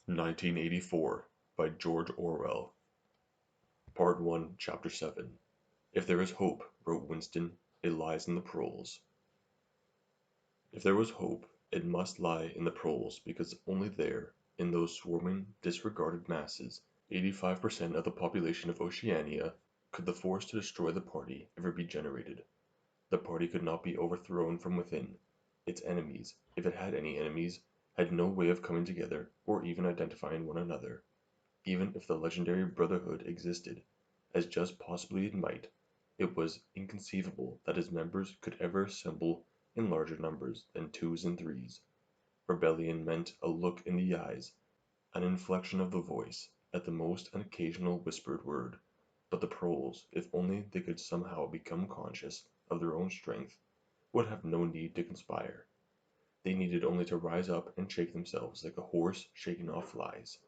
1984 by George Orwell. Part 1, Chapter 7. If there is hope, wrote Winston, it lies in the proles. If there was hope, it must lie in the proles because only there, in those swarming, disregarded masses, 85% of the population of Oceania, could the force to destroy the party ever be generated. The party could not be overthrown from within. Its enemies, if it had any enemies, had no way of coming together or even identifying one another. Even if the legendary Brotherhood existed, as just possibly it might, it was inconceivable that its members could ever assemble in larger numbers than twos and threes. Rebellion meant a look in the eyes, an inflection of the voice, at the most an occasional whispered word. But the proles, if only they could somehow become conscious of their own strength, would have no need to conspire. They needed only to rise up and shake themselves like a horse shaking off flies.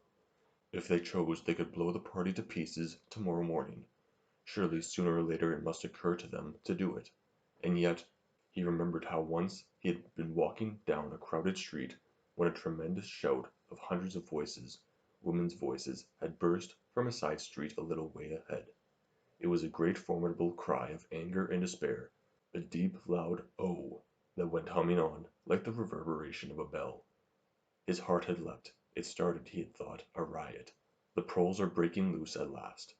If they chose they could blow the party to pieces tomorrow morning. Surely sooner or later it must occur to them to do it. And yet he remembered how once he had been walking down a crowded street when a tremendous shout of hundreds of voices, women's voices, had burst from a side street a little way ahead. It was a great formidable cry of anger and despair, a deep loud "Oh!" that went humming on like the reverberation of a bell. His heart had leapt. It started, he had thought, a riot. The proles are breaking loose at last.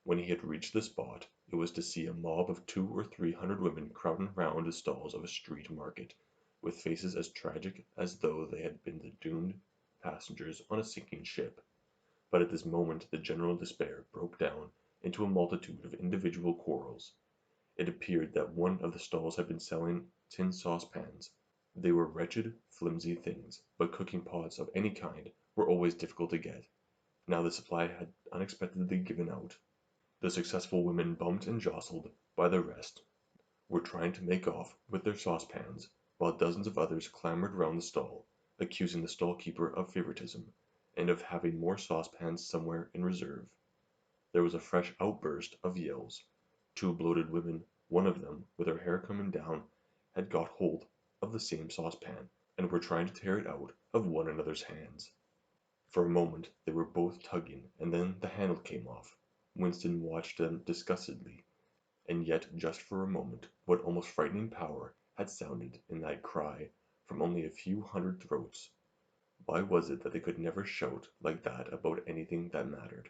When he had reached the spot, it was to see a mob of 200 or 300 women crowding round the stalls of a street market, with faces as tragic as though they had been the doomed passengers on a sinking ship. But at this moment the general despair broke down into a multitude of individual quarrels. It appeared that one of the stalls had been selling tin saucepans. They were wretched, flimsy things, but cooking pots of any kind were always difficult to get. Now the supply had unexpectedly given out. The successful women bumped and jostled by the rest were trying to make off with their saucepans, while dozens of others clamoured round the stall, accusing the stall-keeper of favouritism, and of having more saucepans somewhere in reserve. There was a fresh outburst of yells. Two bloated women, one of them, with her hair coming down, had got hold of the same saucepan, and were trying to tear it out of one another's hands. For a moment they were both tugging, and then the handle came off. Winston watched them disgustedly, and yet just for a moment what almost frightening power had sounded in that cry from only a few hundred throats. Why was it that they could never shout like that about anything that mattered?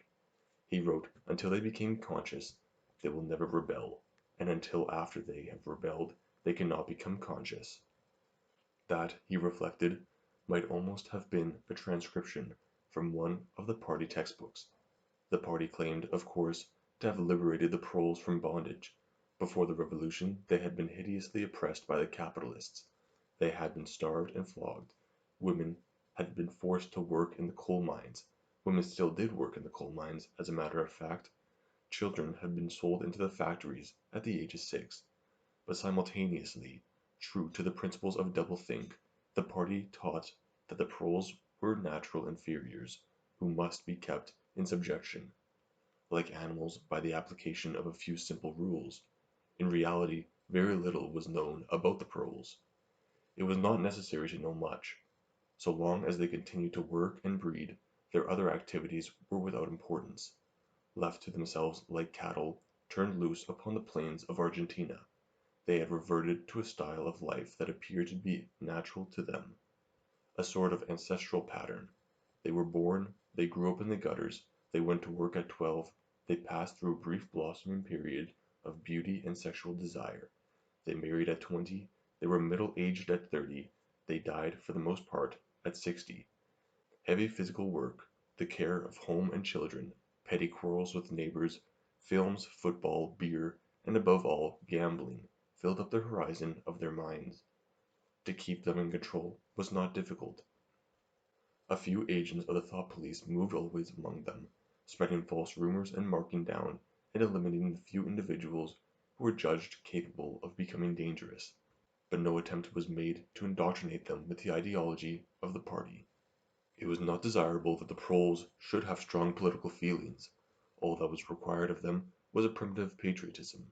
He wrote, until they became conscious, they will never rebel, and until after they have rebelled, they cannot become conscious. That, he reflected, might almost have been a transcription from one of the party textbooks. The party claimed, of course, to have liberated the proles from bondage. Before the Revolution they had been hideously oppressed by the capitalists. They had been starved and flogged. Women had been forced to work in the coal mines. Women still did work in the coal mines, as a matter of fact. Children had been sold into the factories at the age of 6. But simultaneously, true to the principles of doublethink, the party taught that the proles were natural inferiors, who must be kept in subjection, like animals, by the application of a few simple rules. In reality, very little was known about the proles. It was not necessary to know much. So long as they continued to work and breed, their other activities were without importance. Left to themselves like cattle turned loose upon the plains of Argentina, they had reverted to a style of life that appeared to be natural to them, a sort of ancestral pattern. They were born, they grew up in the gutters, they went to work at 12, they passed through a brief blossoming period of beauty and sexual desire, they married at 20, they were middle-aged at 30, they died, for the most part, at 60. Heavy physical work, the care of home and children, petty quarrels with neighbors, films, football, beer, and above all, gambling, filled up the horizon of their minds. To keep them in control was not difficult. A few agents of the thought police moved always among them, spreading false rumors and marking down and eliminating the few individuals who were judged capable of becoming dangerous. But no attempt was made to indoctrinate them with the ideology of the party. It was not desirable that the proles should have strong political feelings. All that was required of them was a primitive patriotism,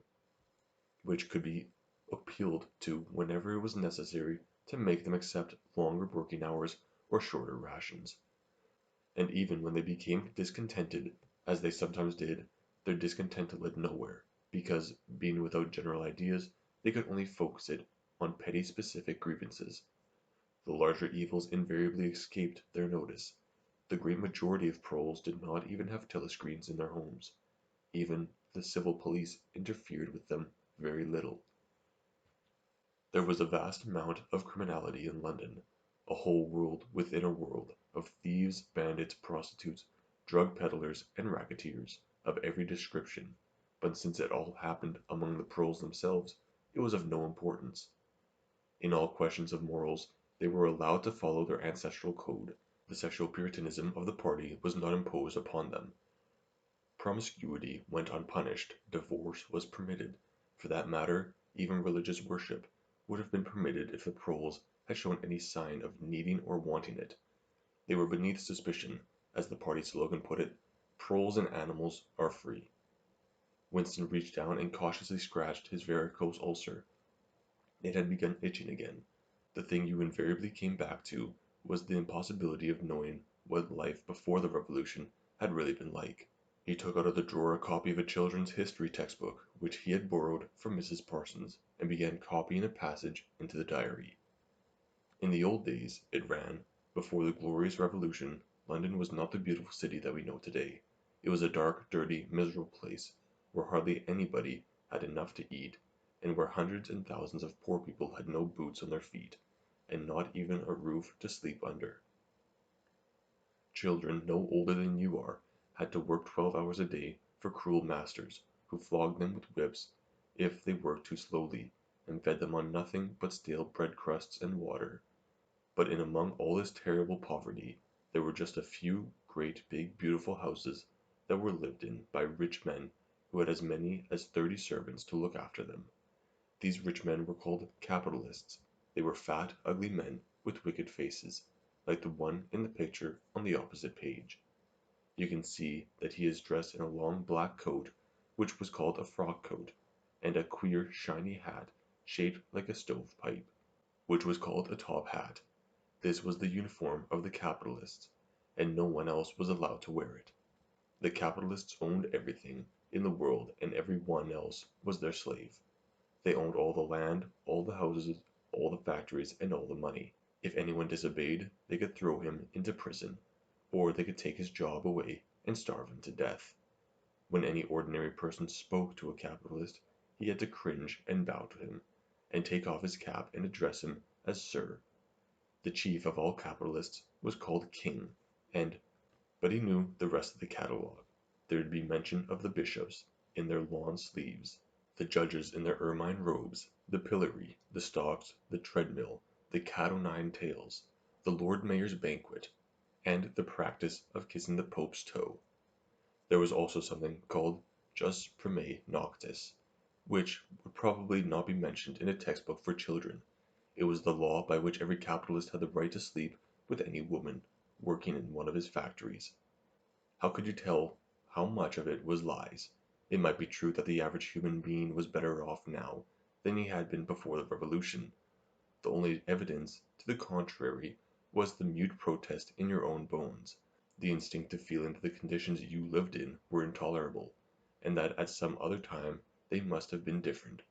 which could be appealed to whenever it was necessary to make them accept longer working hours or shorter rations. and even when they became discontented, as they sometimes did, their discontent led nowhere, because, being without general ideas, they could only focus it on petty specific grievances. The larger evils invariably escaped their notice. The great majority of proles did not even have telescreens in their homes. Even the civil police interfered with them very little. There was a vast amount of criminality in London, a whole world within a world of thieves, bandits, prostitutes, drug peddlers, and racketeers of every description, but since it all happened among the proles themselves, it was of no importance. In all questions of morals, they were allowed to follow their ancestral code. The sexual puritanism of the party was not imposed upon them. Promiscuity went unpunished, divorce was permitted. For that matter, even religious worship would have been permitted if the proles had shown any sign of needing or wanting it. They were beneath suspicion, as the party slogan put it, proles and animals are free. Winston reached down and cautiously scratched his varicose ulcer. It had begun itching again. The thing you invariably came back to was the impossibility of knowing what life before the Revolution had really been like. He took out of the drawer a copy of a children's history textbook which he had borrowed from Mrs. Parsons, and began copying a passage into the diary. In the old days, it ran, before the glorious Revolution, London was not the beautiful city that we know today. It was a dark, dirty, miserable place, where hardly anybody had enough to eat, and where hundreds and thousands of poor people had no boots on their feet, and not even a roof to sleep under. Children no older than you are had to work 12 hours a day for cruel masters, who flogged them with whips if they worked too slowly, and fed them on nothing but stale bread crusts and water. But in among all this terrible poverty, there were just a few great big beautiful houses that were lived in by rich men who had as many as 30 servants to look after them. These rich men were called capitalists. They were fat, ugly men with wicked faces, like the one in the picture on the opposite page. You can see that he is dressed in a long black coat, which was called a frock coat, and a queer shiny hat shaped like a stovepipe, which was called a top hat. This was the uniform of the capitalists, and no one else was allowed to wear it. The capitalists owned everything in the world, and every one else was their slave. They owned all the land, all the houses, all the factories, and all the money. If anyone disobeyed, they could throw him into prison, or they could take his job away and starve him to death. When any ordinary person spoke to a capitalist, he had to cringe and bow to him, and take off his cap and address him as Sir. The chief of all capitalists was called King, but he knew the rest of the catalogue. There would be mention of the bishops in their lawn sleeves, the judges in their ermine robes, the pillory, the stocks, the treadmill, the cat o' nine tails, the Lord Mayor's banquet, and the practice of kissing the Pope's toe. There was also something called jus primae noctis, which would probably not be mentioned in a textbook for children. It was the law by which every capitalist had the right to sleep with any woman working in one of his factories. How could you tell how much of it was lies? It might be true that the average human being was better off now than he had been before the Revolution. The only evidence to the contrary was the mute protest in your own bones, the instinctive feeling that the conditions you lived in were intolerable, and that at some other time they must have been different.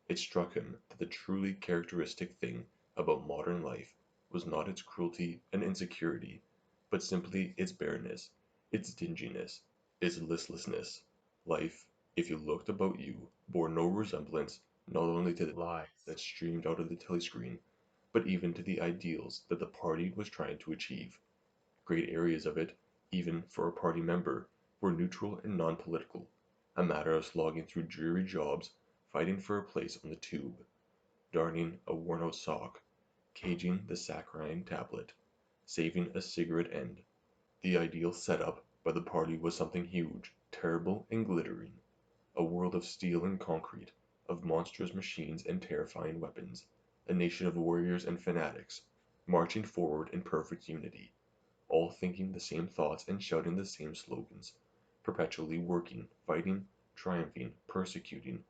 It struck him that the truly characteristic thing about modern life was not its cruelty and insecurity, but simply its bareness, its dinginess, its listlessness. Life, if you looked about you, bore no resemblance not only to the lies that streamed out of the telescreen, but even to the ideals that the party was trying to achieve. Great areas of it, even for a party member, were neutral and non-political, a matter of slogging through dreary jobs, fighting for a place on the tube, darning a worn-out sock, caging the saccharine tablet, saving a cigarette end. The ideal set up by the party was something huge, terrible, and glittering, a world of steel and concrete, of monstrous machines and terrifying weapons, a nation of warriors and fanatics, marching forward in perfect unity, all thinking the same thoughts and shouting the same slogans, perpetually working, fighting, triumphing, persecuting,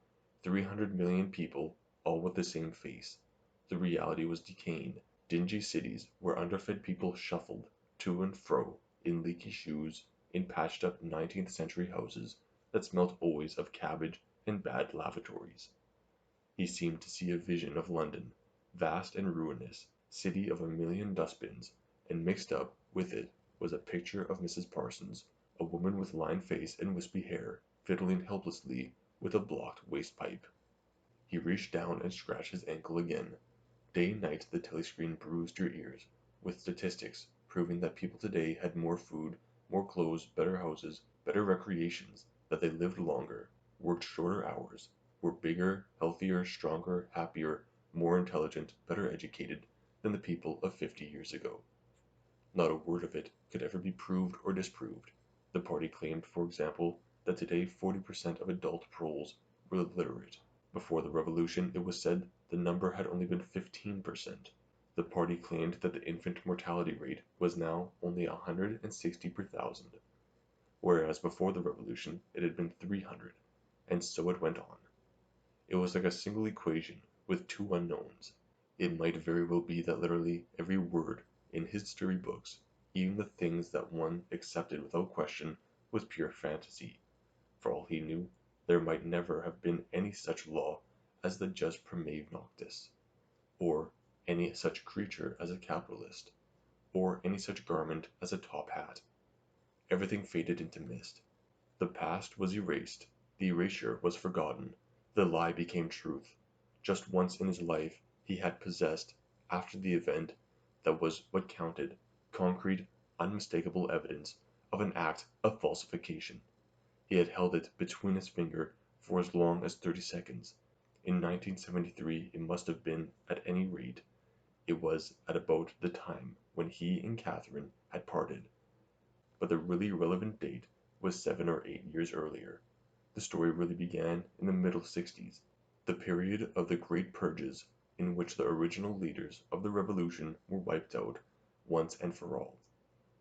300 million people, all with the same face. The reality was decaying, dingy cities where underfed people shuffled to and fro in leaky shoes, in patched-up 19th-century houses that smelt always of cabbage and bad lavatories. He seemed to see a vision of London, vast and ruinous, city of a million dustbins, and mixed up with it was a picture of Mrs. Parsons, a woman with lined face and wispy hair, fiddling helplessly with a blocked waste-pipe. He reached down and scratched his ankle again. Day and night the telescreen bruised your ears, with statistics proving that people today had more food, more clothes, better houses, better recreations, that they lived longer, worked shorter hours, were bigger, healthier, stronger, happier, more intelligent, better educated than the people of 50 years ago. Not a word of it could ever be proved or disproved. The party claimed, for example, that today 40% of adult proles were literate. Before the revolution, it was said the number had only been 15%. The party claimed that the infant mortality rate was now only 160 per thousand, whereas before the revolution it had been 300, and so it went on. It was like a single equation with two unknowns. It might very well be that literally every word in history books, even the things that one accepted without question, was pure fantasy. For all he knew, there might never have been any such law as the jus primae noctis, or any such creature as a capitalist, or any such garment as a top hat. Everything faded into mist. The past was erased, the erasure was forgotten, the lie became truth. Just once in his life he had possessed, after the event that was what counted, concrete, unmistakable evidence of an act of falsification. He had held it between his fingers for as long as 30 seconds. In 1973 it must have been, at any rate. It was at about the time when he and Catherine had parted. But the really relevant date was 7 or 8 years earlier. The story really began in the middle 60s, the period of the great purges in which the original leaders of the revolution were wiped out once and for all.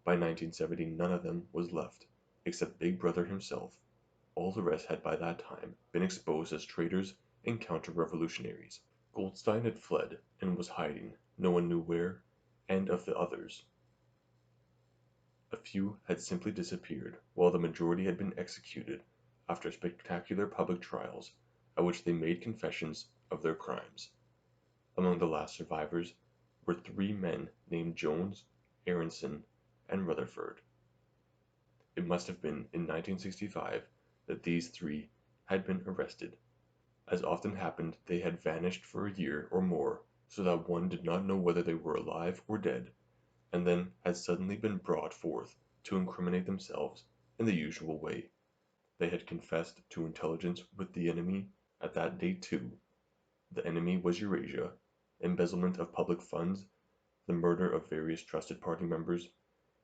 By 1970 none of them was left, except Big Brother himself. All the rest had by that time been exposed as traitors and counter-revolutionaries. Goldstein had fled and was hiding, no one knew where, and of the others, a few had simply disappeared, while the majority had been executed after spectacular public trials at which they made confessions of their crimes. Among the last survivors were 3 men named Jones, Aronson, and Rutherford. It must have been in 1965 that these 3 had been arrested. As often happened, they had vanished for a year or more, so that one did not know whether they were alive or dead, and then had suddenly been brought forth to incriminate themselves in the usual way. They had confessed to intelligence with the enemy at that date too. The enemy was Eurasia, embezzlement of public funds, the murder of various trusted party members,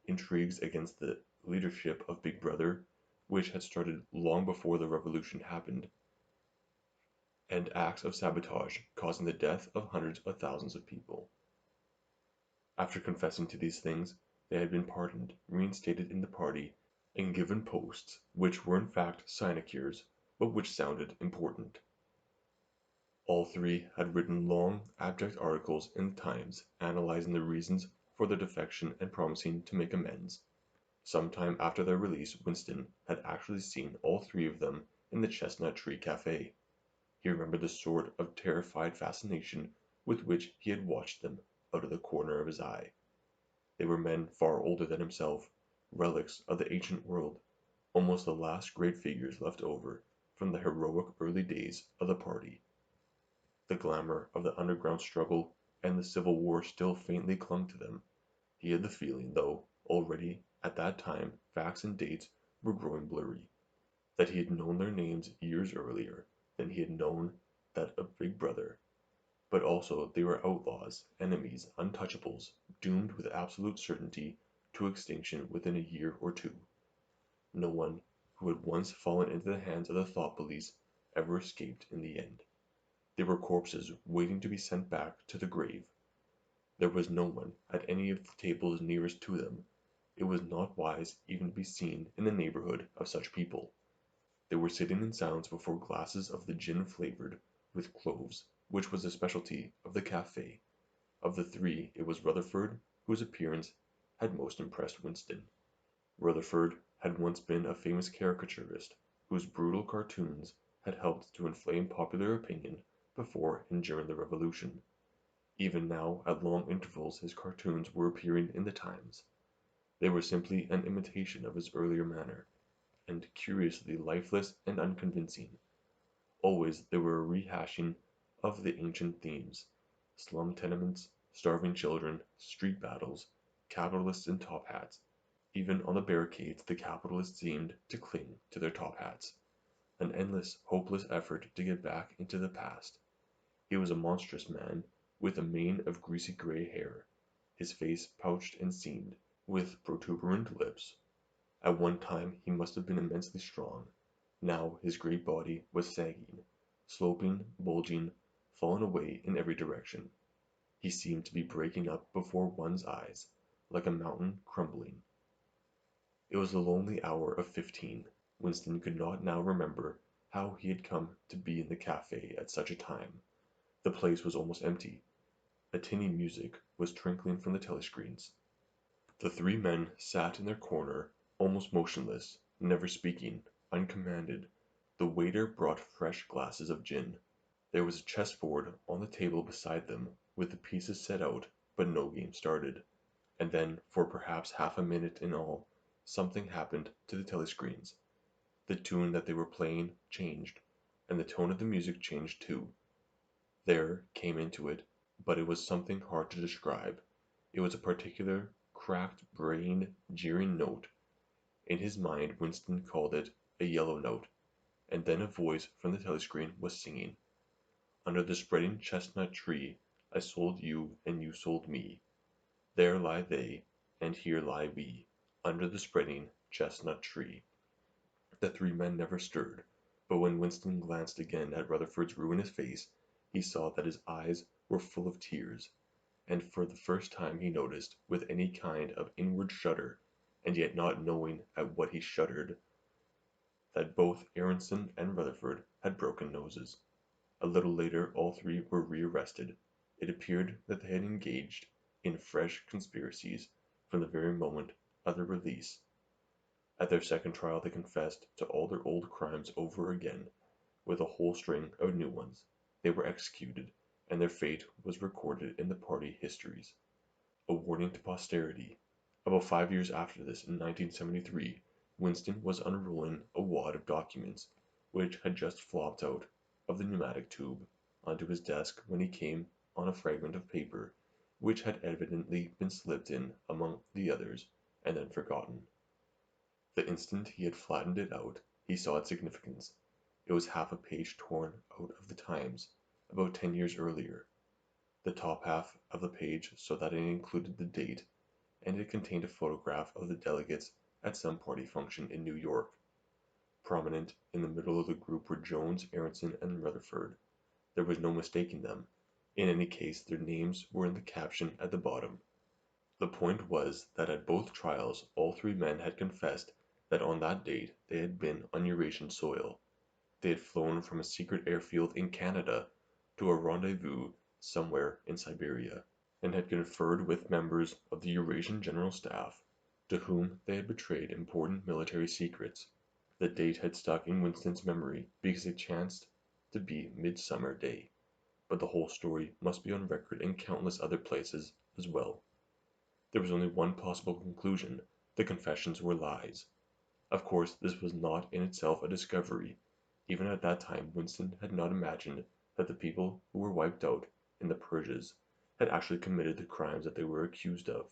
intrigues against the leadership of Big Brother, which had started long before the revolution happened, and acts of sabotage causing the death of hundreds of thousands of people. After confessing to these things, they had been pardoned, reinstated in the party, and given posts which were in fact sinecures, but which sounded important. All 3 had written long, abject articles in the Times analyzing the reasons for their defection and promising to make amends. Some time after their release, Winston had actually seen all 3 of them in the Chestnut Tree Cafe. He remembered the sort of terrified fascination with which he had watched them out of the corner of his eye. They were men far older than himself, relics of the ancient world, almost the last great figures left over from the heroic early days of the party. The glamour of the underground struggle and the Civil War still faintly clung to them. He had the feeling, though, already at that time facts and dates were growing blurry, that he had known their names years earlier than he had known that of Big Brother. But also they were outlaws, enemies, untouchables, doomed with absolute certainty to extinction within a year or 2. No one who had once fallen into the hands of the thought police ever escaped in the end. They were corpses waiting to be sent back to the grave. There was no one at any of the tables nearest to them. It was not wise even to be seen in the neighborhood of such people. They were sitting in silence before glasses of the gin flavored with cloves, which was the specialty of the cafe. Of the 3, it was Rutherford whose appearance had most impressed Winston. Rutherford had once been a famous caricaturist whose brutal cartoons had helped to inflame popular opinion before and during the Revolution. Even now, at long intervals, his cartoons were appearing in the Times. They were simply an imitation of his earlier manner, and curiously lifeless and unconvincing. Always they were a rehashing of the ancient themes: slum tenements, starving children, street battles, capitalists in top hats. Even on the barricades the capitalists seemed to cling to their top hats. An endless, hopeless effort to get back into the past. He was a monstrous man, with a mane of greasy gray hair, his face pouched and seamed, with protuberant lips. At one time he must have been immensely strong. Now his great body was sagging, sloping, bulging, falling away in every direction. He seemed to be breaking up before one's eyes, like a mountain crumbling. It was the lonely hour of 15. Winston could not now remember how he had come to be in the cafe at such a time. The place was almost empty. A tinny music was trickling from the telescreens. The three men sat in their corner, almost motionless, never speaking, uncommanded. The waiter brought fresh glasses of gin. There was a chessboard on the table beside them, with the pieces set out, but no game started. And then, for perhaps half a minute in all, something happened to the telescreens. The tune that they were playing changed, and the tone of the music changed too. There came into it, but it was something hard to describe. It was a particular, cracked brain jeering note. In his mind Winston called it a yellow note, and then a voice from the telescreen was singing: "Under the spreading chestnut tree I sold you and you sold me. There lie they, and here lie we, under the spreading chestnut tree." The three men never stirred, but when Winston glanced again at Rutherford's ruinous face, he saw that his eyes were full of tears, and for the first time he noticed, with any kind of inward shudder, and yet not knowing at what he shuddered, that both Aronson and Rutherford had broken noses. A little later all three were rearrested. It appeared that they had engaged in fresh conspiracies from the very moment of their release. At their second trial they confessed to all their old crimes over again, with a whole string of new ones. They were executed, and their fate was recorded in the party histories. A warning to posterity. About 5 years after this, in 1973, Winston was unrolling a wad of documents, which had just flopped out of the pneumatic tube, onto his desk when he came on a fragment of paper, which had evidently been slipped in among the others, and then forgotten. The instant he had flattened it out, he saw its significance. It was half a page torn out of the Times, about 10 years earlier. The top half of the page so that it included the date, and it contained a photograph of the delegates at some party function in New York. Prominent in the middle of the group were Jones, Aronson, and Rutherford. There was no mistaking them. In any case, their names were in the caption at the bottom. The point was that at both trials all three men had confessed that on that date they had been on Eurasian soil. They had flown from a secret airfield in Canada to a rendezvous somewhere in Siberia, and had conferred with members of the Eurasian General Staff, to whom they had betrayed important military secrets. The date had stuck in Winston's memory because it chanced to be Midsummer Day, but the whole story must be on record in countless other places as well. There was only one possible conclusion: the confessions were lies. Of course this was not in itself a discovery. Even at that time Winston had not imagined that the people who were wiped out in the purges had actually committed the crimes that they were accused of.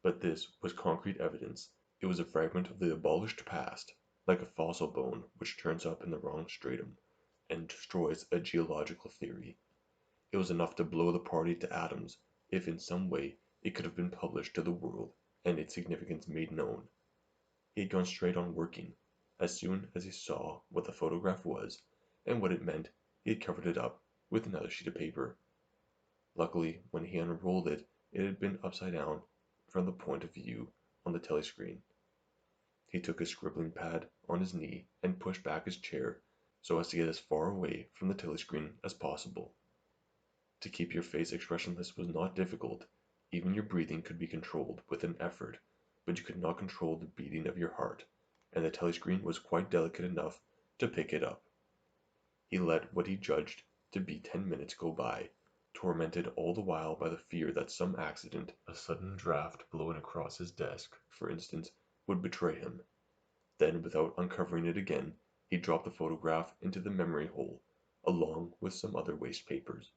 But this was concrete evidence. It was a fragment of the abolished past, like a fossil bone which turns up in the wrong stratum, and destroys a geological theory. It was enough to blow the party to atoms if in some way it could have been published to the world and its significance made known. He had gone straight on working. As soon as he saw what the photograph was, and what it meant, he had covered it up with another sheet of paper. Luckily, when he unrolled it, it had been upside down from the point of view on the telescreen. He took his scribbling pad on his knee and pushed back his chair so as to get as far away from the telescreen as possible. To keep your face expressionless was not difficult. Even your breathing could be controlled with an effort, but you could not control the beating of your heart, and the telescreen was quite delicate enough to pick it up. He let what he judged to be 10 minutes go by, tormented all the while by the fear that some accident, a sudden draught blowing across his desk, for instance, would betray him. Then, without uncovering it again, he dropped the photograph into the memory hole, along with some other waste papers.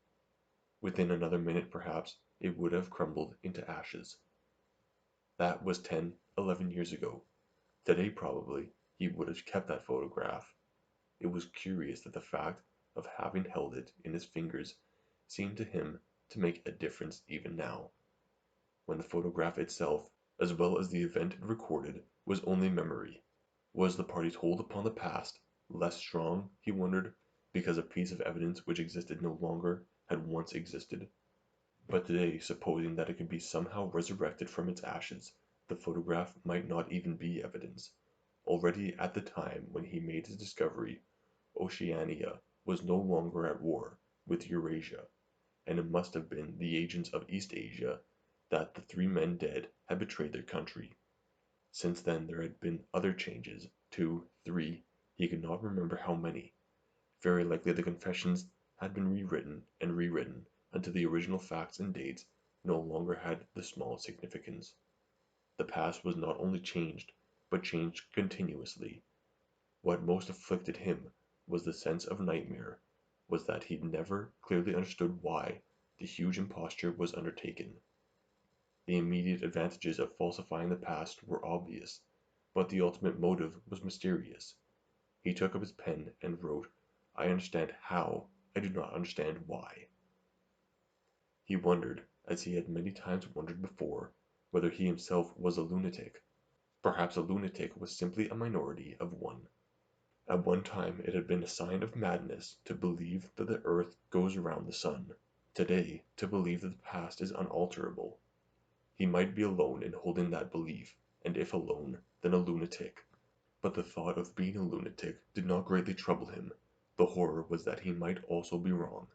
Within another minute, perhaps, it would have crumbled into ashes. That was 10, 11 years ago. Today, probably, he would have kept that photograph. It was curious that the fact of having held it in his fingers seemed to him to make a difference even now, when the photograph itself, as well as the event it recorded, was only memory. Was the party's hold upon the past less strong, he wondered, because a piece of evidence which existed no longer had once existed? But today, supposing that it could be somehow resurrected from its ashes, the photograph might not even be evidence. Already at the time when he made his discovery, Oceania was no longer at war with Eurasia, and it must have been the agents of East Asia that the 3 men dead had betrayed their country. Since then there had been other changes, 2, 3, he could not remember how many. Very likely the confessions had been rewritten and rewritten until the original facts and dates no longer had the smallest significance. The past was not only changed, but changed continuously. What most afflicted him was the sense of nightmare, was that he never clearly understood why the huge imposture was undertaken. The immediate advantages of falsifying the past were obvious, but the ultimate motive was mysterious. He took up his pen and wrote, "I understand how, I do not understand why." He wondered, as he had many times wondered before, whether he himself was a lunatic. Perhaps a lunatic was simply a minority of one. At one time it had been a sign of madness to believe that the earth goes around the sun. Today, to believe that the past is unalterable. He might be alone in holding that belief, and if alone, then a lunatic. But the thought of being a lunatic did not greatly trouble him. The horror was that he might also be wrong.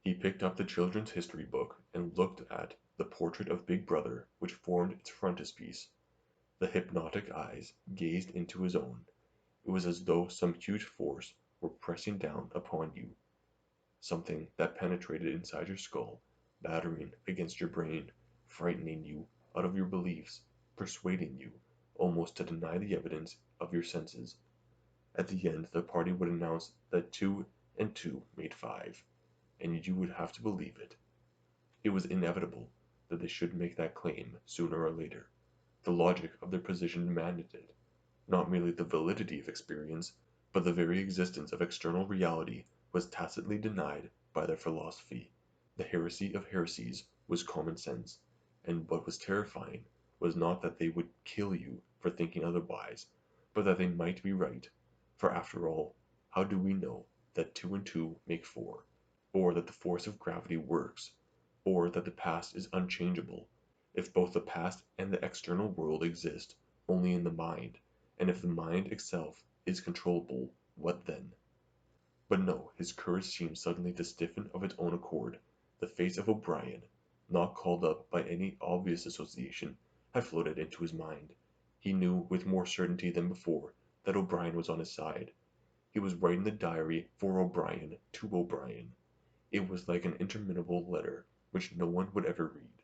He picked up the children's history book and looked at the portrait of Big Brother which formed its frontispiece. The hypnotic eyes gazed into his own. It was as though some huge force were pressing down upon you, something that penetrated inside your skull, battering against your brain, frightening you out of your beliefs, persuading you almost to deny the evidence of your senses. At the end the party would announce that 2 and 2 made 5, and you would have to believe it. It was inevitable that they should make that claim sooner or later. The logic of their position demanded it. Not merely the validity of experience, but the very existence of external reality was tacitly denied by their philosophy. The heresy of heresies was common sense, and what was terrifying was not that they would kill you for thinking otherwise, but that they might be right. For after all, how do we know that 2 and 2 make 4, or that the force of gravity works, or that the past is unchangeable, if both the past and the external world exist only in the mind? And if the mind itself is controllable, what then? But no, his courage seemed suddenly to stiffen of its own accord. The face of O'Brien, not called up by any obvious association, had floated into his mind. He knew with more certainty than before that O'Brien was on his side. He was writing the diary for O'Brien to O'Brien. It was like an interminable letter which no one would ever read,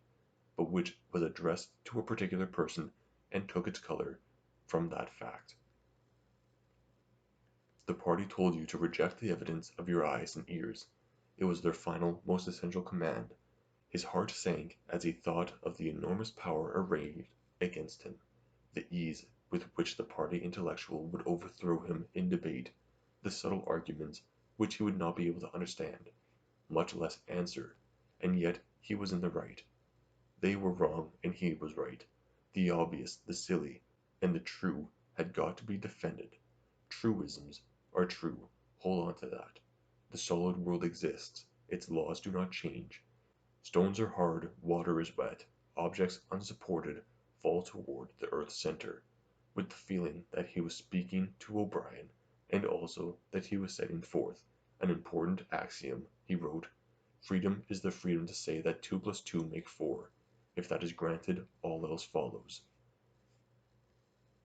but which was addressed to a particular person and took its color from that fact. The party told you to reject the evidence of your eyes and ears. It was their final, most essential command. His heart sank as he thought of the enormous power arrayed against him, the ease with which the party intellectual would overthrow him in debate, the subtle arguments which he would not be able to understand, much less answer, and yet he was in the right. They were wrong and he was right. The obvious, the silly, and the true had got to be defended. Truisms are true. Hold on to that. The solid world exists. Its laws do not change. Stones are hard, water is wet, objects unsupported fall toward the earth's center. With the feeling that he was speaking to O'Brien, and also that he was setting forth an important axiom, he wrote, "Freedom is the freedom to say that 2 + 2 make 4. If that is granted, all else follows."